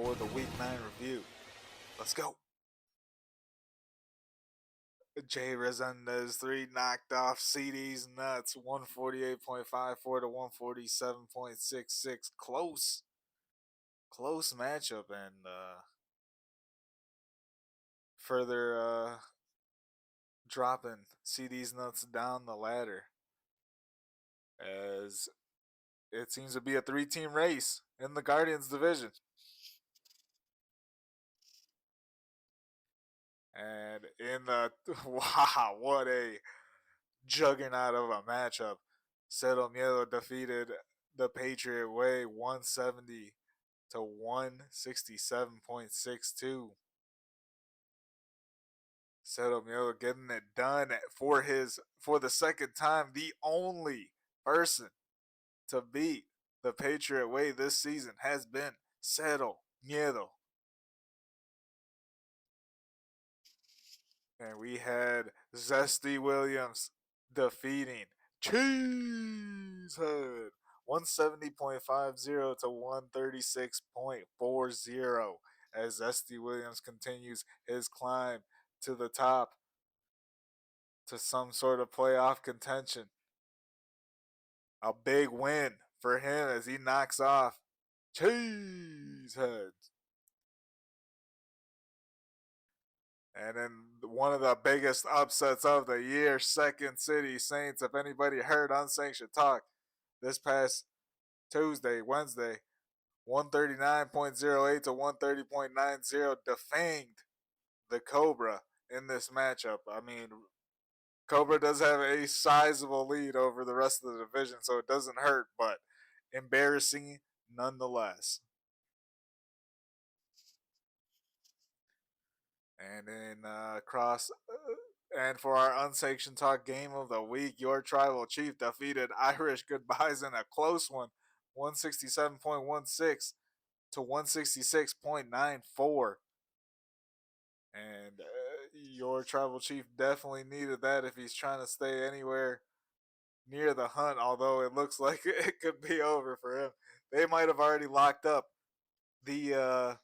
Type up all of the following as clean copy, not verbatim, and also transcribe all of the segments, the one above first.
for the Week 9 review. Let's go. Jay Resendez, 3 knocked off CD's nuts, 148.54 to 147.66. Close matchup, and further dropping CD's nuts down the ladder, as it seems to be a 3-team race in the Guardians division. And in the wow, what a juggernaut of a matchup. Cero Miedo defeated ThePatriotWay 170 to 167.62. Cero Miedo getting it done for the second time, the only person to beat ThePatriotWay this season has been Cero Miedo. And we had Zesty Williams defeating Cheeeesehead 170.50 to 136.40 as Zesty Williams continues his climb to the top to some sort of playoff contention. A big win for him as he knocks off Cheeeesehead. And then one of the biggest upsets of the year, Second City Saints. If anybody heard Unsanctioned talk this past Wednesday, 139.08 to 130.90, defanged the Cobra in this matchup. I mean, Cobra does have a sizable lead over the rest of the division, so it doesn't hurt, but embarrassing nonetheless. And then and for our Unsanctioned Talk game of the week, your Tribal Chief defeated Irish Goodbyes in a close one, 167.16 to 166.94. And your Tribal Chief definitely needed that if he's trying to stay anywhere near the hunt, although it looks like it could be over for him. They might have already locked up the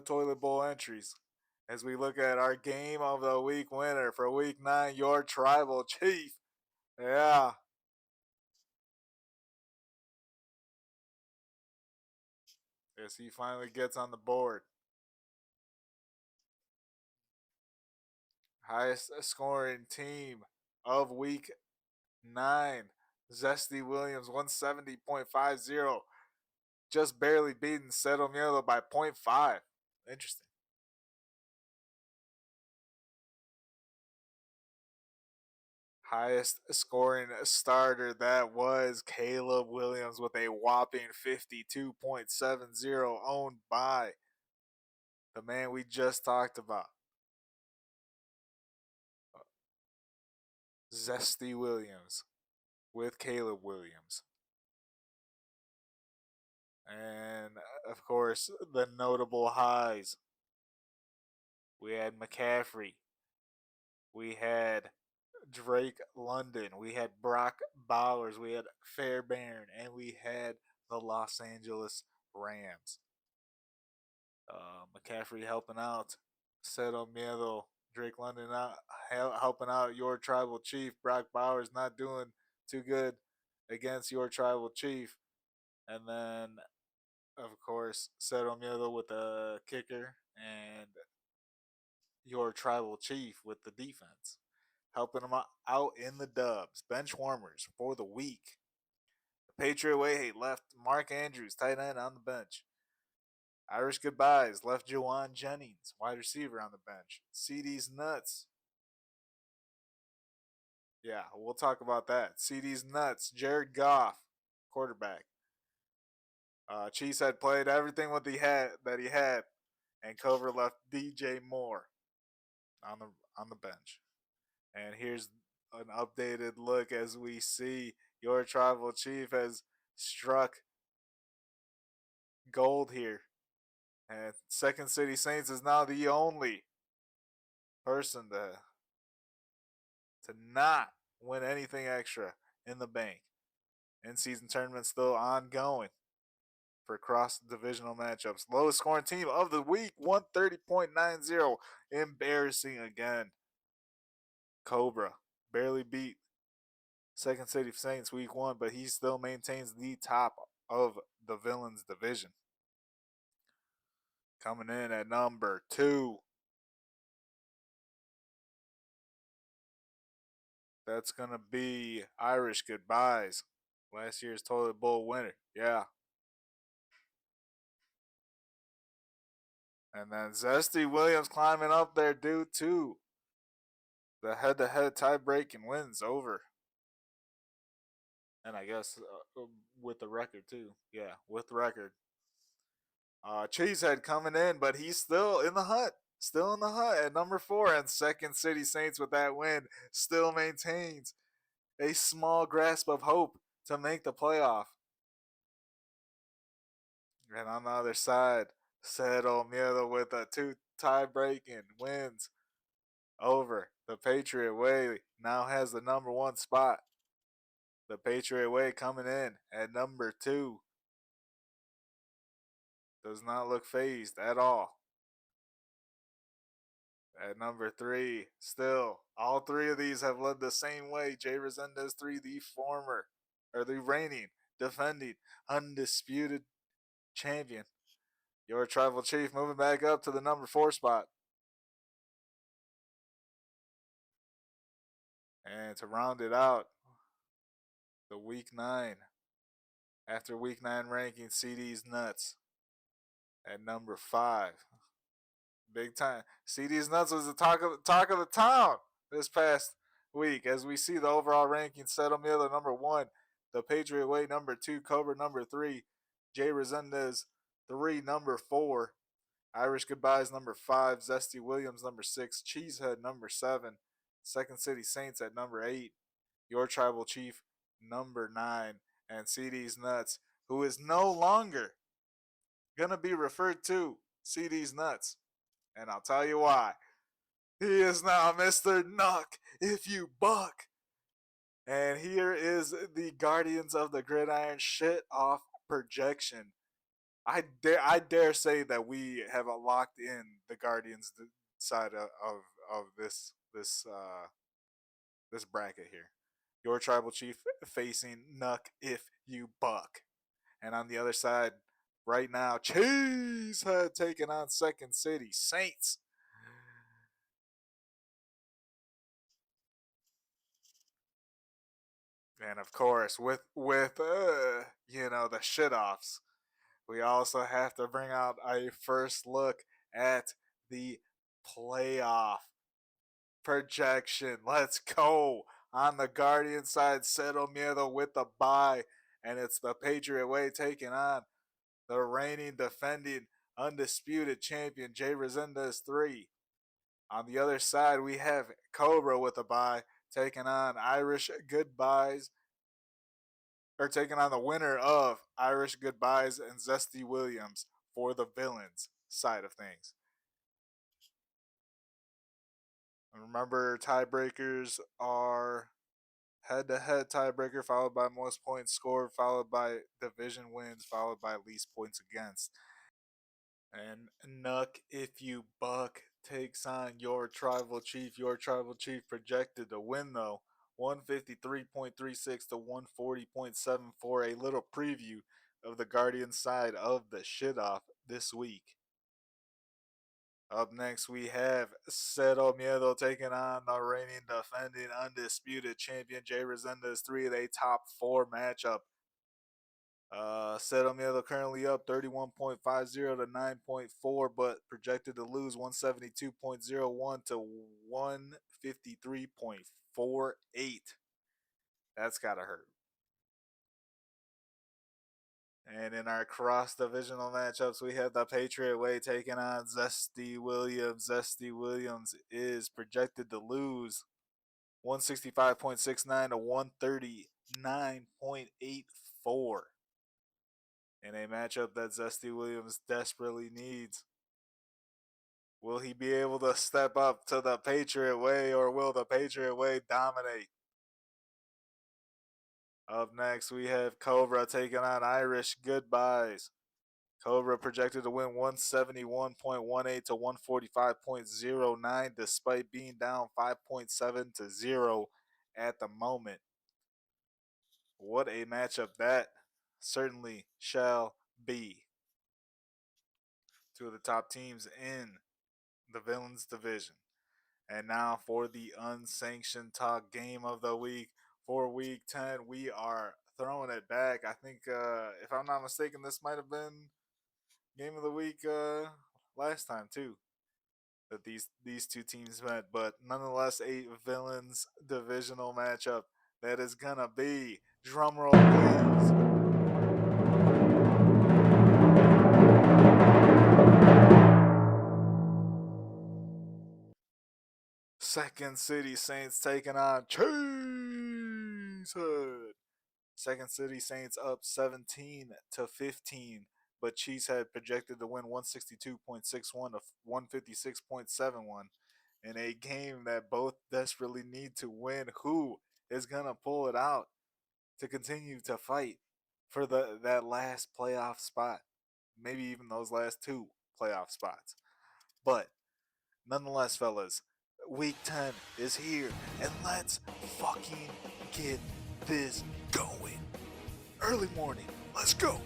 toilet bowl entries. As we look at our game of the week winner for week 9, your Tribal Chief. Yeah. As he finally gets on the board. Highest scoring team of week 9. Zesty Williams, 170.50. Just barely beating Cero Miedo by 0.5. Interesting. Highest scoring starter, that was Caleb Williams with a whopping 52.70, owned by the man we just talked about, Zesty Williams with Caleb Williams. And of course, the notable highs. We had McCaffrey. We had Drake London. We had Brock Bowers. We had Fairbairn. And we had the Los Angeles Rams. McCaffrey helping out Cero Miedo. Drake London out, helping out your Tribal Chief. Brock Bowers not doing too good against your Tribal Chief. And then, of course, Cero Miedo with the kicker and your Tribal Chief with the defense, helping them out in the dubs. Bench warmers for the week. The ThePatriotWay left Mark Andrews, tight end, on the bench. Irish Goodbyes left Juwan Jennings, wide receiver, on the bench. CD's nuts. Yeah, we'll talk about that. CD's nuts. Jared Goff, quarterback. Cheeesehead played everything that he had, and Cobra left DJ Moore on the bench. And here's an updated look as we see your Tribal Chief has struck gold here. And Second City Saints is now the only person to not win anything extra in the bank. In-season tournament still ongoing for cross-divisional matchups. Lowest scoring team of the week, 130.90. Embarrassing again. Cobra barely beat Second City Saints week 1, but he still maintains the top of the villains division. Coming in at number 2. That's going to be Irish Goodbyes. Last year's Toilet Bowl winner. Yeah. And then Zesty Williams climbing up there due to the head-to-head tie-breaking wins over. And I guess with the record too. Yeah, with the record. Cheeeseehead coming in, but he's still in the hunt. Still in the hunt at number 4. And Second City Saints with that win still maintains a small grasp of hope to make the playoff. And on the other side, Cero Miedo with a 2 tie-breaking wins over the Patriot Way. Now has the number 1 spot. The Patriot Way coming in at number 2. Does not look phased at all. At number 3, still, all 3 of these have led the same way. Jay Resendez 3, the reigning, defending, undisputed champion. Your tribal chief moving back up to the number 4 spot. And to round it out, the week 9, after week 9 ranking, CD's Nuts at number 5. Big time. CD's Nuts was the talk of the town this past week, as we see the overall ranking. Settle Miller number 1, the Patriot Way number 2, Cobra number 3, Jay Resendez 3 number 4, Irish Goodbyes number 5, Zesty Williams number 6, Cheeeseehead number 7, Second City Saints at number 8, Your Tribal Chief number 9, and CD's Nuts, who is no longer gonna be referred to CD's Nuts. And I'll tell you why. He is now Mr. Knuck if you buck. And here is the Guardians of the Gridiron shit off projection. I dare say that we have locked in the Guardians side of this bracket here. Your tribal chief facing Knuck if you buck. And on the other side, right now, Cheeeseehead taking on Second City Saints. And of course, with the shit offs, we also have to bring out a first look at the playoff projection. Let's go. On the Guardian side, Cero Miedo with the bye, and it's the Patriot Way taking on the reigning, defending, undisputed champion, Jay Resendez 3. On the other side, we have Cobra with a bye, taking on Irish Goodbyes, or taking on the winner of Irish Goodbyes and Zesty Williams for the villains side of things. Remember, tiebreakers are head-to-head tiebreaker, followed by most points scored, followed by division wins, followed by least points against. And Knuck, if you buck, takes on your tribal chief. Your tribal chief projected to win, though, 153.36 to 140.74. A little preview of the Guardian side of the shit off this week. Up next, we have Cero Miedo taking on the reigning, defending, undisputed champion, Jay Resendez 3, a top 4 matchup. Cero Miedo currently up 31.50 to 9.4, but projected to lose 172.01 to 153.48. That's gotta hurt. And in our cross-divisional matchups, we have the Patriot Way taking on Zesty Williams. Zesty Williams is projected to lose 165.69 to 139.84. In a matchup that Zesty Williams desperately needs. Will he be able to step up to the Patriot Way, or will the Patriot Way dominate? Up next, we have Cobra taking on Irish Goodbyes. Cobra projected to win 171.18 to 145.09 despite being down 5.7 to 0 at the moment. What a matchup that certainly shall be. Two of the top teams in the Villains division. And now for the Unsanctioned Talk game of the week. For week 10, we are throwing it back. I think, if I'm not mistaken, this might have been game of the week last time, too, that these two teams met. But nonetheless, a Villains divisional matchup that is going to be, drumroll please, Second City Saints taking on Cheeeesehead. Second City Saints up 17 to 15, but Cheeesehead projected to win 162.61 to 156.71 in a game that both desperately need to win. Who is gonna pull it out to continue to fight for that last playoff spot? Maybe even those last two playoff spots. But nonetheless, fellas, week 10 is here, and let's fucking get this going. Early morning, let's go.